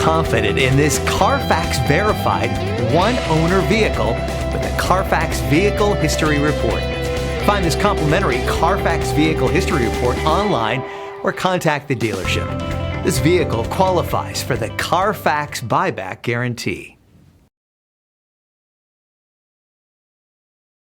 confident in this Carfax verified one-owner vehicle with a Carfax Vehicle History Report. Find this complimentary Carfax Vehicle History Report online or contact the dealership. This vehicle qualifies for the Carfax Buyback Guarantee.